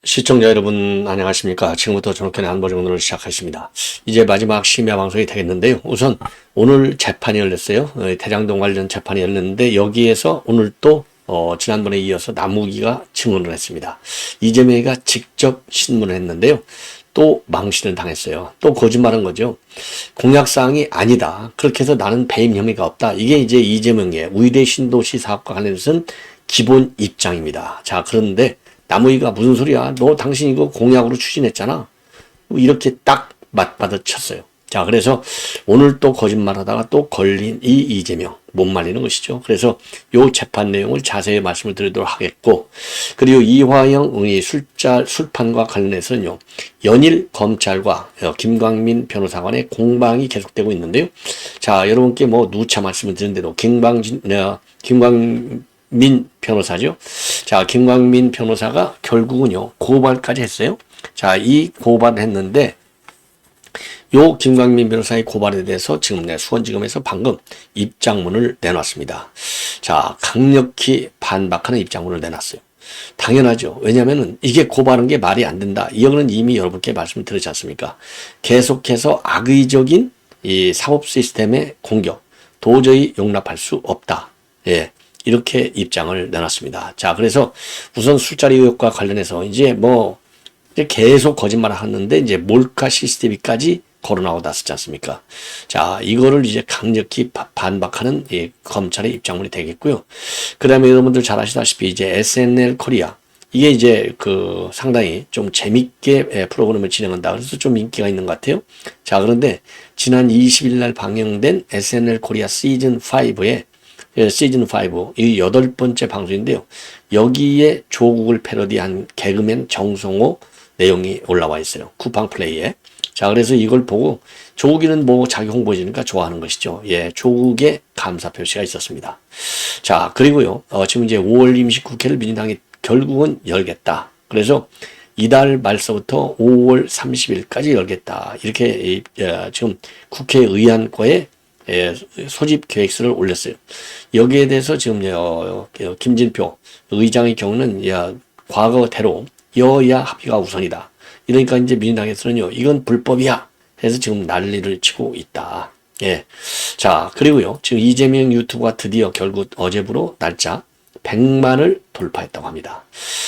시청자 여러분 안녕하십니까. 지금부터 전옥현의 안보정론을 시작하겠습니다. 이제 마지막 심야 방송이 되겠는데요. 우선 오늘 재판이 열렸어요. 대장동 관련 재판이 열렸는데 여기에서 오늘 또 지난번에 이어서 남욱이가 증언을 했습니다. 이재명이가 직접 신문을 했는데요. 또 망신을 당했어요. 또 거짓말한 거죠. 공약사항이 아니다. 그렇게 해서 나는 배임 혐의가 없다. 이게 이제 이재명의 우이대 신도시 사업과 관련해서는 기본 입장입니다. 자, 그런데 남욱이가 무슨 소리야? 너 당신 이거 공약으로 추진했잖아. 이렇게 딱 맞받아 쳤어요. 자, 그래서 오늘 또 거짓말하다가 또 걸린 이 이재명 못 말리는 것이죠. 그래서 요 재판 내용을 자세히 말씀을 드리도록 하겠고, 그리고 이화영 의원이 술판과 관련해서는요, 연일 검찰과 김광민 변호사 간의 공방이 계속되고 있는데요. 자, 여러분께 뭐 누차 말씀을 드린 대로 김광민 변호사죠. 자, 김광민 변호사가 결국은요, 고발까지 했어요. 자, 이 고발을 했는데, 요 김광민 변호사의 고발에 대해서 지금 수원지검에서 방금 입장문을 내놨습니다. 자, 강력히 반박하는 입장문을 내놨어요. 당연하죠. 왜냐면은 이게 고발한 게 말이 안 된다. 이거는 이미 여러분께 말씀드렸지 않습니까? 계속해서 악의적인 이 사법 시스템의 공격, 도저히 용납할 수 없다. 예. 이렇게 입장을 내놨습니다. 자, 그래서 우선 술자리 의혹과 관련해서 이제 계속 거짓말을 하는데 이제 몰카 CCTV까지 거론하고 났었지 않습니까? 자, 이거를 이제 강력히 반박하는 검찰의 입장문이 되겠고요. 그 다음에 여러분들 잘 아시다시피 이제 SNL 코리아. 이게 이제 상당히 좀 재밌게 프로그램을 진행한다. 그래서 좀 인기가 있는 것 같아요. 자, 그런데 지난 20일 날 방영된 SNL 코리아 시즌 5이 8번째 방송인데요. 여기에 조국을 패러디한 개그맨 정성호 내용이 올라와 있어요. 쿠팡 플레이에. 자, 그래서 이걸 보고 조국이는 자기 홍보해주니까 좋아하는 것이죠. 예, 조국의 감사 표시가 있었습니다. 자, 그리고요, 지금 이제 5월 임시국회를 민주당이 결국은 열겠다. 그래서 이달 말서부터 5월 30일까지 열겠다. 이렇게 지금 국회의안과에 소집 계획서를 올렸어요. 여기에 대해서 지금 김진표 의장의 경우는 과거대로 여야 합의가 우선이다. 이러니까 이제 민주당에서는요, 이건 불법이야 해서 지금 난리를 치고 있다. 예. 자, 그리고요, 지금 이재명 유튜브가 드디어 결국 어제부로 날짜 100만을 돌파했다고 합니다.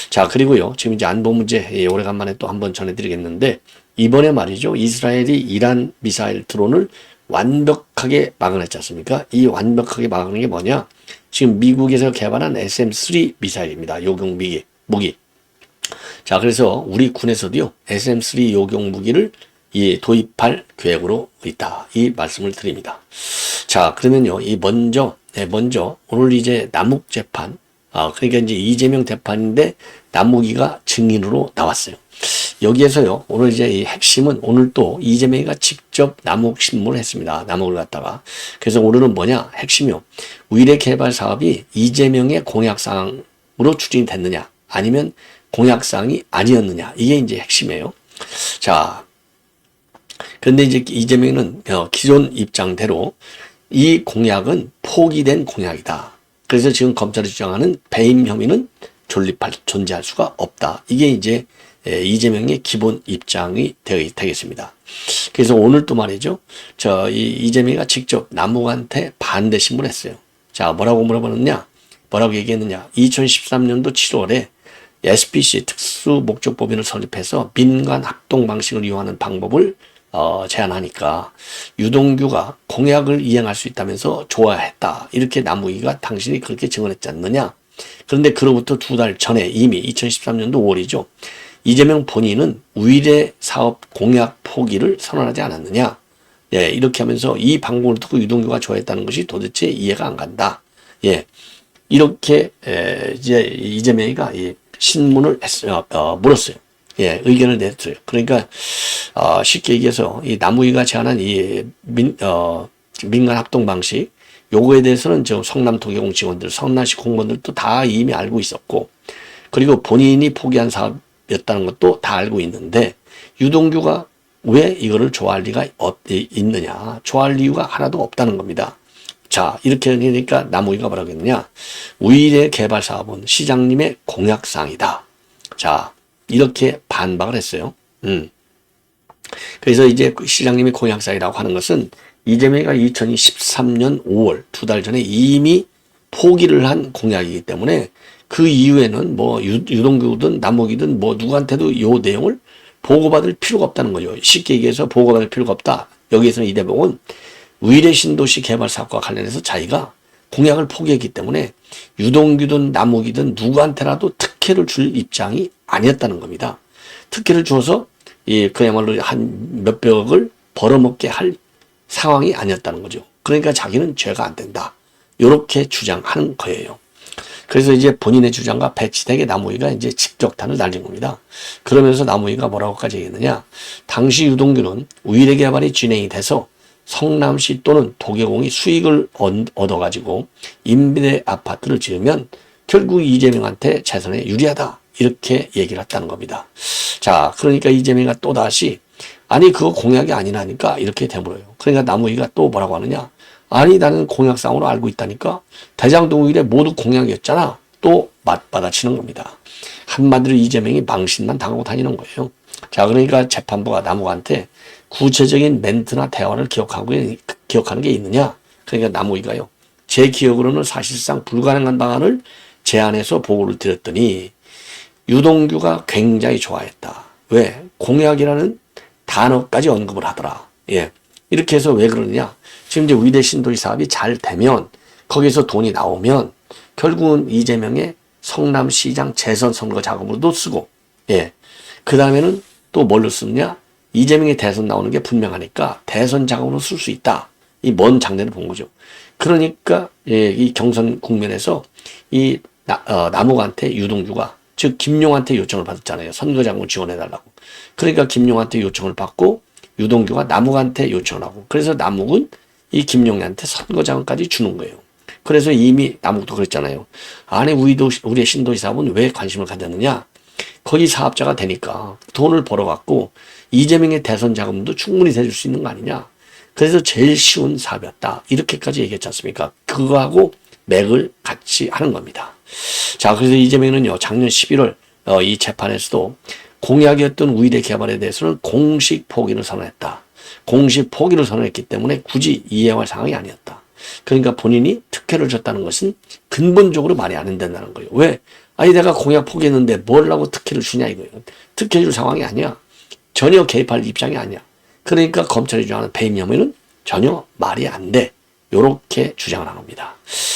자, 그리고요, 지금 이제 안보 문제 오래간만에 또 한번 전해드리겠는데, 이번에 말이죠, 이스라엘이 이란 미사일 드론을 완벽하게 막아냈지 않습니까? 이 완벽하게 막아낸 게 뭐냐? 지금 미국에서 개발한 SM-3 미사일입니다. 요격 무기. 자, 그래서 우리 군에서도요, SM-3 요격 무기를 도입할 계획으로 있다. 이 말씀을 드립니다. 자, 그러면요, 먼저 오늘 이제 남욱 재판, 그러니까 이제 이재명 재판인데 남욱이가 증인으로 나왔어요. 여기에서요, 오늘 이제 이 핵심은 오늘 또 이재명이가 직접 남욱 신문을 했습니다. 남욱을 갖다가. 그래서 오늘은 뭐냐? 핵심이요. 위례 개발 사업이 이재명의 공약사항으로 추진이 됐느냐? 아니면 공약사항이 아니었느냐? 이게 이제 핵심이에요. 자, 그런데 이제 이재명은 기존 입장대로 이 공약은 포기된 공약이다. 그래서 지금 검찰이 주장하는 배임 혐의는 존재할 수가 없다. 이게 이제 이재명의 기본 입장이 되겠습니다. 그래서 오늘 또 말이죠. 이재명이가 직접 남욱한테 반대 신문을 했어요. 자, 뭐라고 물어보느냐? 뭐라고 얘기했느냐? 2013년도 7월에 SPC 특수목적법인을 설립해서 민간 합동 방식을 이용하는 방법을 제안하니까 유동규가 공약을 이행할 수 있다면서 좋아했다. 이렇게 남욱이가 당신이 그렇게 증언했지 않느냐? 그런데 그로부터 2달 전에 이미 2013년도 5월이죠. 이재명 본인은 위례 사업 공약 포기를 선언하지 않았느냐? 예, 이렇게 하면서 이 방법을 듣고 유동규가 좋아했다는 것이 도대체 이해가 안 간다. 예, 이렇게 이제 이재명이가 신문을 물었어요. 예, 의견을 냈어요. 그러니까 쉽게 얘기해서 이 남욱이가 제안한 민간 합동 방식 요거에 대해서는 성남도계공 직원들, 성남시 공무원들도 다 이미 알고 있었고, 그리고 본인이 포기한 사업이었다는 것도 다 알고 있는데 유동규가 왜 이거를 좋아할 리가 있느냐? 좋아할 이유가 하나도 없다는 겁니다. 자, 이렇게 하니까 남욱이가 뭐라고 했느냐? 위례 개발 사업은 시장님의 공약사항이다. 자, 이렇게 반박을 했어요. 그래서 이제 시장님이 공약사이라고 하는 것은 이재명이가 2013년 5월 2달 전에 이미 포기를 한 공약이기 때문에 그 이후에는 뭐 유동규든 남욱이든 뭐 누구한테도 이 내용을 보고받을 필요가 없다는 거죠. 쉽게 얘기해서 보고받을 필요가 없다. 여기에서는 이대봉은 위례 신도시 개발 사업과 관련해서 자기가 공약을 포기했기 때문에 유동규든 남욱이든 누구한테라도 특혜를 줄 입장이 아니었다는 겁니다. 특혜를 주어서 그야말로 한 몇백억을 벌어먹게 할 상황이 아니었다는 거죠. 그러니까 자기는 죄가 안 된다. 이렇게 주장하는 거예요. 그래서 이제 본인의 주장과 배치되게 남우희가 이제 직격탄을 날린 겁니다. 그러면서 남우희가 뭐라고까지 얘기했느냐. 당시 유동규는 위례 개발이 진행이 돼서 성남시 또는 도계공이 수익을 얻어가지고 임대 아파트를 지으면 결국 이재명한테 재선에 유리하다. 이렇게 얘기를 했다는 겁니다. 자, 그러니까 이재명이가 또다시 아니 그거 공약이 아니라니까 이렇게 되물어요. 그러니까 남우희가 또 뭐라고 하느냐. 아니 나는 공약상으로 알고 있다니까 대장동 위례 모두 공약이었잖아. 또 맞받아치는 겁니다. 한마디로 이재명이 망신만 당하고 다니는 거예요. 자, 그러니까 재판부가 남욱한테 구체적인 멘트나 대화를 기억하는 게 있느냐. 그러니까 남욱이가요. 제 기억으로는 사실상 불가능한 방안을 제안해서 보고를 드렸더니 유동규가 굉장히 좋아했다. 왜? 공약이라는 단어까지 언급을 하더라. 예. 이렇게 해서 왜 그러느냐. 지금 이제 위례 신도시 사업이 잘 되면 거기서 돈이 나오면 결국은 이재명의 성남시장 재선 선거 자금으로도 쓰고, 예. 그 다음에는 또 뭘로 쓰느냐. 이재명의 대선 나오는 게 분명하니까 대선 자금으로 쓸 수 있다. 이 먼 장래를 본 거죠. 그러니까, 예, 이 경선 국면에서 이 남욱한테 유동규가 즉 김용한테 요청을 받았잖아요. 선거 자금을 지원해달라고. 그러니까 김용한테 요청을 받고 유동규가 남욱한테 요청을 하고 그래서 남욱은 이 김용한테 선거 자금까지 주는 거예요. 그래서 이미 남욱도 그랬잖아요. 아니 우리의 신도시 사업은 왜 관심을 가졌느냐. 거기 사업자가 되니까 돈을 벌어갖고 이재명의 대선 자금도 충분히 대줄 수 있는 거 아니냐. 그래서 제일 쉬운 사업이었다. 이렇게까지 얘기했지 않습니까? 그거하고 맥을 같이 하는 겁니다. 자, 그래서 이재명은요, 작년 11월 이 재판에서도 공약이었던 위례 개발에 대해서는 공식 포기를 선언했다. 공식 포기를 선언했기 때문에 굳이 이해할 상황이 아니었다. 그러니까 본인이 특혜를 줬다는 것은 근본적으로 말이 안 된다는 거예요. 왜? 아니 내가 공약 포기했는데 뭘 하고 특혜를 주냐 이거예요. 특혜 줄 상황이 아니야. 전혀 개입할 입장이 아니야. 그러니까 검찰이 주장하는 배임 혐의는 전혀 말이 안 돼. 요렇게 주장을 한 겁니다.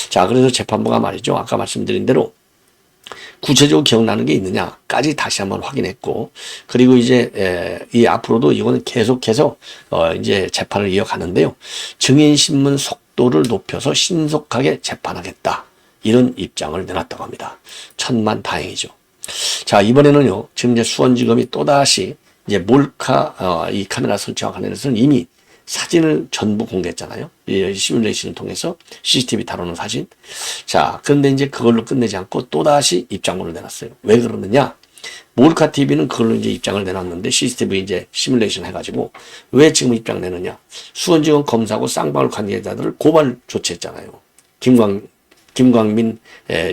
자, 그래서 재판부가 말이죠. 아까 말씀드린 대로 구체적으로 기억나는 게 있느냐까지 다시 한번 확인했고, 그리고 이제 이 앞으로도 이거는 계속해서 이제 재판을 이어가는데요. 증인신문 속도를 높여서 신속하게 재판하겠다. 이런 입장을 내놨다고 합니다. 천만다행이죠. 자, 이번에는요. 지금 이제 수원지검이 또다시 이제 몰카 이 카메라 설치와 관련해서는 이미 사진을 전부 공개했잖아요. 이 시뮬레이션을 통해서 CCTV 다루는 사진. 자, 그런데 이제 그걸로 끝내지 않고 또다시 입장문을 내놨어요. 왜 그러느냐? 몰카 TV는 그걸로 이제 입장을 내놨는데 CCTV 이제 시뮬레이션 해가지고 왜 지금 입장 내느냐? 수원지검 검사하고 쌍방울 관계자들을 고발 조치했잖아요. 김광민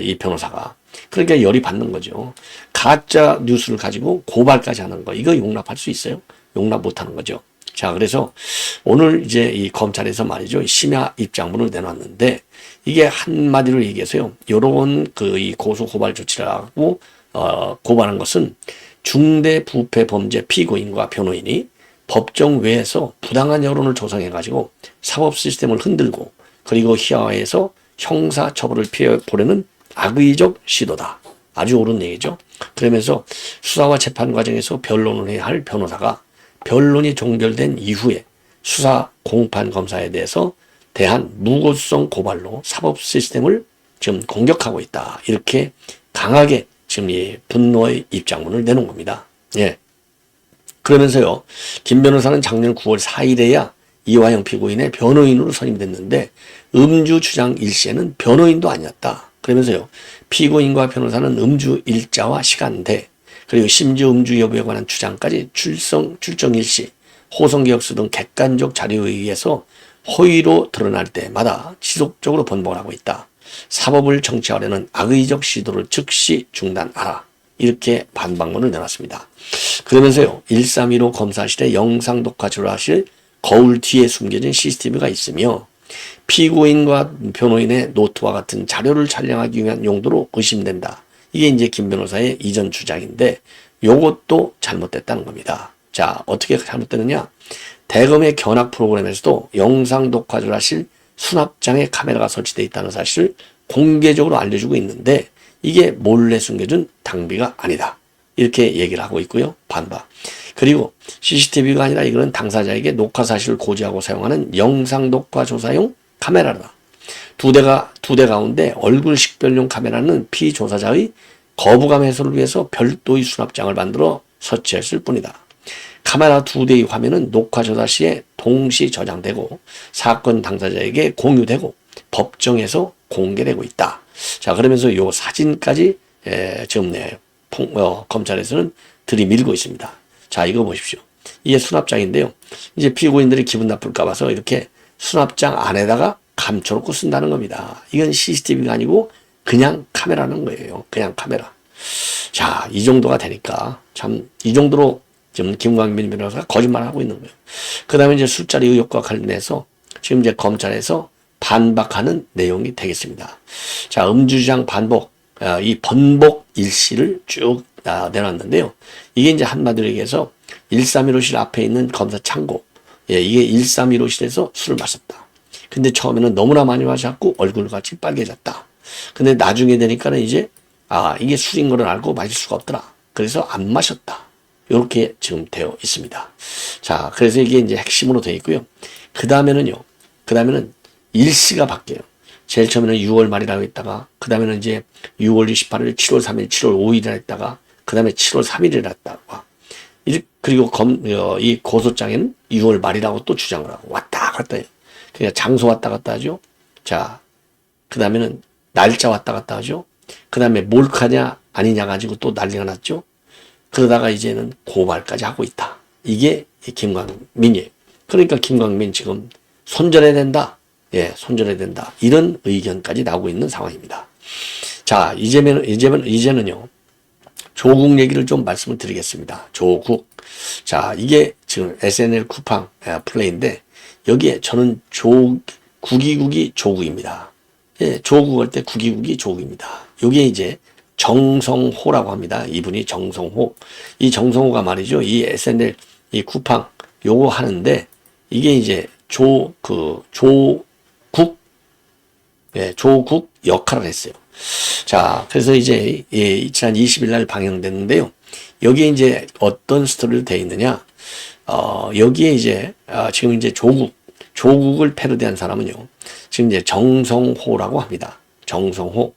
이 변호사가. 그러니까 열이 받는 거죠. 가짜 뉴스를 가지고 고발까지 하는 거. 이거 용납할 수 있어요? 용납 못 하는 거죠. 자, 그래서 오늘 이제 이 검찰에서 말이죠. 심야 입장문을 내놨는데 이게 한마디로 얘기해서요. 요런 이 고소 고발 조치를 하고, 고발한 것은 중대 부패 범죄 피고인과 변호인이 법정 외에서 부당한 여론을 조성해가지고 사법 시스템을 흔들고 그리고 희화화해서 형사 처벌을 피해보려는 악의적 시도다. 아주 옳은 얘기죠. 그러면서 수사와 재판 과정에서 변론을 해야 할 변호사가 변론이 종결된 이후에 수사 공판 검사에 대한 무고성 고발로 사법 시스템을 지금 공격하고 있다. 이렇게 강하게 지금 이 분노의 입장문을 내놓은 겁니다. 예. 그러면서요, 김 변호사는 작년 9월 4일에야 이화영 피고인의 변호인으로 선임됐는데 음주 주장 일시에는 변호인도 아니었다. 그러면서요, 피고인과 변호사는 음주 일자와 시간대 그리고 심지어 음주 여부에 관한 주장까지 출정 일시, 호송계약서 등 객관적 자료에 의해서 허위로 드러날 때마다 지속적으로 번복을 하고 있다. 사법을 정치하려는 악의적 시도를 즉시 중단하라. 이렇게 반박문을 내놨습니다. 그러면서요, 1315 검사실에 영상 녹화 조사실 거울 뒤에 숨겨진 CCTV가 있으며 피고인과 변호인의 노트와 같은 자료를 촬영하기 위한 용도로 의심된다. 이게 이제 김 변호사의 이전 주장인데 요것도 잘못됐다는 겁니다. 자, 어떻게 잘못됐느냐? 대검의 견학 프로그램에서도 영상 녹화 조사실 수납장에 카메라가 설치되어 있다는 사실을 공개적으로 알려주고 있는데 이게 몰래 숨겨준 당비가 아니다. 이렇게 얘기를 하고 있고요. 반박. 그리고 CCTV가 아니라 이거는 당사자에게 녹화 사실을 고지하고 사용하는 영상 녹화 조사용 카메라다. 두 대 가운데 얼굴 식별용 카메라는 피조사자의 거부감 해소를 위해서 별도의 수납장을 만들어 설치했을 뿐이다. 카메라 2대의 화면은 녹화 조사 시에 동시 저장되고 사건 당사자에게 공유되고 법정에서 공개되고 있다. 자, 그러면서 요 사진까지 지금 검찰에서는 들이밀고 있습니다. 자, 이거 보십시오. 이게 수납장인데요. 이제 피고인들이 기분 나쁠까 봐서 이렇게 수납장 안에다가 감춰놓고 쓴다는 겁니다. 이건 CCTV가 아니고 그냥 카메라는 거예요. 그냥 카메라. 자, 이 정도가 되니까 참 이 정도로 지금 김광민 변호사가 거짓말을 하고 있는 거예요. 그 다음에 이제 술자리 의혹과 관련해서 지금 이제 검찰에서 반박하는 내용이 되겠습니다. 자, 음주주장 반복, 이 번복 일시를 쭉 내놨는데요. 이게 이제 한마디로 얘기해서 1315실 앞에 있는 검사 창고, 이게 1315실에서 술을 마셨다. 근데 처음에는 너무나 많이 마셨고 얼굴같이 빨개졌다. 근데 나중에 되니까는 이제 이게 술인 걸 알고 마실 수가 없더라. 그래서 안 마셨다. 이렇게 지금 되어 있습니다. 자, 그래서 이게 이제 핵심으로 되어 있고요. 그 다음에는 일시가 바뀌어요. 제일 처음에는 6월 말이라고 했다가, 그 다음에는 이제 6월 28일, 7월 3일, 7월 5일이라 했다가, 그 다음에 7월 3일이라 했다가, 그리고 이 고소장에는 6월 말이라고 또 주장을 하고, 왔다 갔다 해요. 그러니까 장소 왔다 갔다 하죠. 자, 그 다음에는 날짜 왔다 갔다 하죠. 그 다음에 몰카냐, 아니냐 가지고 또 난리가 났죠. 그러다가 이제는 고발까지 하고 있다. 이게 김광민이에요. 그러니까 김광민 지금 손절해야 된다. 손절해야 된다. 이런 의견까지 나오고 있는 상황입니다. 자, 이제는요, 조국 얘기를 좀 말씀을 드리겠습니다. 조국. 자, 이게 지금 SNL 쿠팡 플레이인데, 여기에 저는 국이국이 조국입니다. 조국 할 때 국이국이 조국입니다. 여기에 이제 정성호라고 합니다. 이분이 정성호. 이 정성호가 말이죠. 이 SNL, 이 쿠팡, 요거 하는데, 이게 이제 조국 역할을 했어요. 자, 그래서 이제, 지난 20일 날 방영됐는데요. 여기에 이제 어떤 스토리로 되어 있느냐. 여기에 이제, 지금 이제 조국을 패러디한 사람은요. 지금 이제 정성호라고 합니다. 정성호.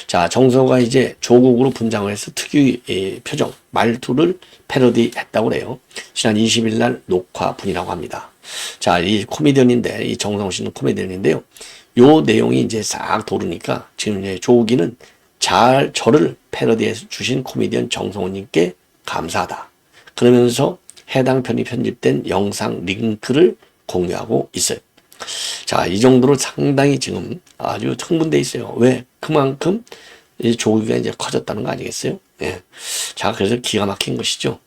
자, 정성호가 이제 조국으로 분장을 해서 특유의 표정, 말투를 패러디 했다고 그래요. 지난 20일 날 녹화분이라고 합니다. 자, 이 코미디언인데, 이 정성호 씨는 코미디언인데요. 요 내용이 이제 싹 도르니까 지금 이제 조국이는 저를 패러디해 주신 코미디언 정성호님께 감사하다. 그러면서 해당 편이 편집된 영상 링크를 공유하고 있어요. 자, 이 정도로 상당히 지금 아주 흥분돼 있어요. 왜? 그만큼 이 조국이가 이제 커졌다는 거 아니겠어요? 예. 자, 그래서 기가 막힌 것이죠.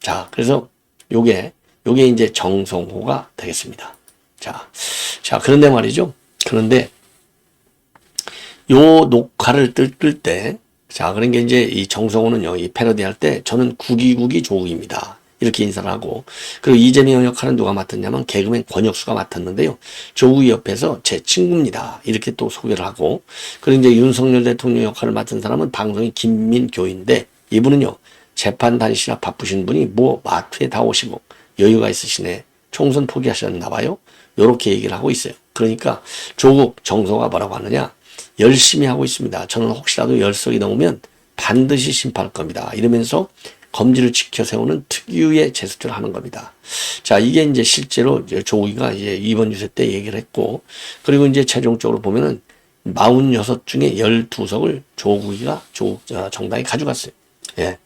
자, 그래서 요게 이제 정성호가 되겠습니다. 자, 그런데 말이죠. 그런데 요 녹화를 뜰 때, 자, 그런 게 이제 이 정성호는요, 이 패러디 할 때 저는 국이 조국입니다. 이렇게 인사를 하고, 그리고 이재명 역할은 누가 맡았냐면 개그맨 권혁수가 맡았는데요. 조국이 옆에서 제 친구입니다. 이렇게 또 소개를 하고, 그리고 이제 윤석열 대통령 역할을 맡은 사람은 방송인 김민교인데, 이분은요, 재판 다니시나 바쁘신 분이 뭐 마트에 다 오시고 여유가 있으시네. 총선 포기하셨나 봐요. 요렇게 얘기를 하고 있어요. 그러니까 조국 정성호가 뭐라고 하느냐, 열심히 하고 있습니다. 저는 혹시라도 열석이 넘으면 반드시 심판할 겁니다. 이러면서 검지를 지켜 세우는 특유의 제스처를 하는 겁니다. 자, 이게 이제 실제로 조국이가 이제 이번 유세 때 얘기를 했고, 그리고 이제 최종적으로 보면은 46 중에 12석을 조국 정당이 가져갔어요. 예.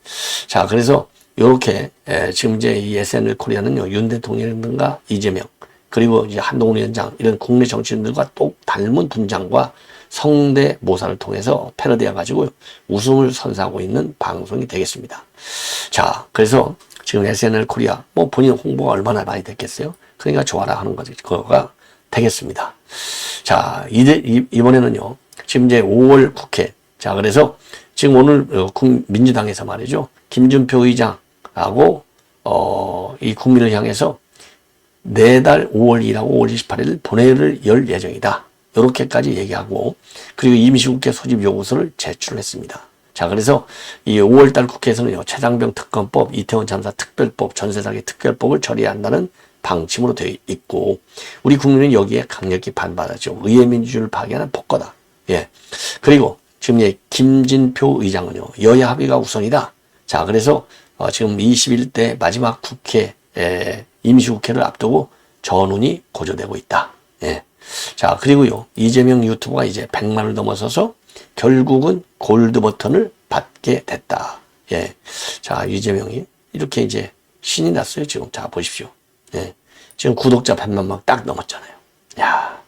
자, 그래서 요렇게, 지금 이제 이 SNL 코리아는요, 윤 대통령이라든가 이재명, 그리고 이제 한동훈 위원장, 이런 국내 정치인들과 똑 닮은 분장과 성대모사를 통해서 패러디해 가지고 웃음을 선사하고 있는 방송이 되겠습니다. 자, 그래서 지금 SNL 코리아 뭐 본인 홍보가 얼마나 많이 됐겠어요? 그러니까 좋아라 하는 거지. 그거가 되겠습니다. 자, 이번에는요. 지금 이제 5월 국회. 자, 그래서 지금 오늘 민주당에서 말이죠. 김준표 의장하고 이 국민을 향해서 내달 5월 2일하고 5월 28일 본회의를 열 예정이다. 이렇게까지 얘기하고 그리고 임시국회 소집 요구서를 제출했습니다. 자, 그래서 이 5월달 국회에서는요. 최장병 특검법, 이태원 참사 특별법, 전세 사기 특별법을 처리해야 한다는 방침으로 되어 있고 우리 국민은 여기에 강력히 반발하죠. 의회 민주주의를 파괴하는 폭거다. 예. 그리고 지금 김진표 의장은요. 여야 합의가 우선이다. 자, 그래서 지금 21대 마지막 국회 임시국회를 앞두고 전운이 고조되고 있다. 예. 자, 그리고요. 이재명 유튜버가 이제 100만을 넘어서서 결국은 골드 버튼을 받게 됐다. 예. 자, 이재명이 이렇게 이제 신이 났어요. 지금. 자, 보십시오. 예. 지금 구독자 100만 딱 넘었잖아요. 야,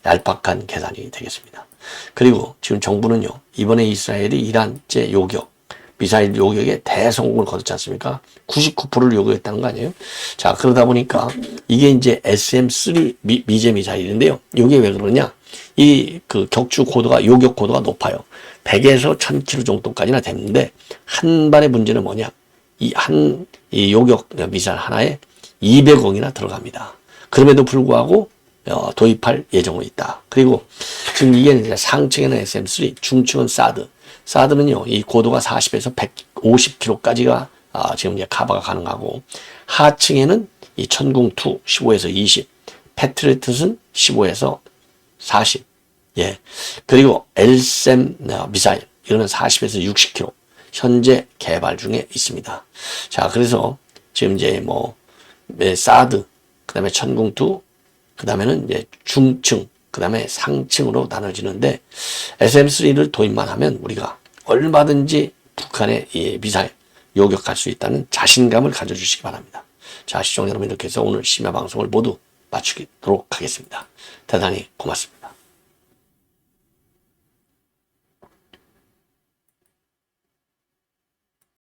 얄팍한 계산이 되겠습니다. 그리고 지금 정부는요. 이번에 이스라엘이 이란제 요격, 미사일 요격에 대성공을 거뒀지 않습니까? 99%를 요격했다는 거 아니에요? 자, 그러다 보니까 이게 이제 SM-3 미제 미사일인데요. 이게 왜 그러냐? 이 격추 고도가, 요격 고도가 높아요. 100에서 1000km 정도까지나 됐는데, 한 발의 문제는 뭐냐? 이 요격 미사일 하나에 200억이나 들어갑니다. 그럼에도 불구하고, 도입할 예정은 있다. 그리고 지금 이게 이제 상층에는 SM-3, 중층은 사드. 사드는요, 이 고도가 40에서 150km까지가 지금 이제 카바가 가능하고, 하층에는 이 천궁2 15에서 20, 패트리엇은 15에서 40. 예. 그리고 LSAM 미사일, 이거는 40에서 60km. 현재 개발 중에 있습니다. 자, 그래서 지금 이제 사드, 그 다음에 천궁2, 그 다음에는 이제 중층, 그 다음에 상층으로 나눠지는데 SM-3를 도입만 하면 우리가 얼마든지 북한의 이 미사일 요격할 수 있다는 자신감을 가져주시기 바랍니다. 자, 시청자 여러분 이렇게 해서 오늘 심야 방송을 모두 마치도록 하겠습니다. 대단히 고맙습니다.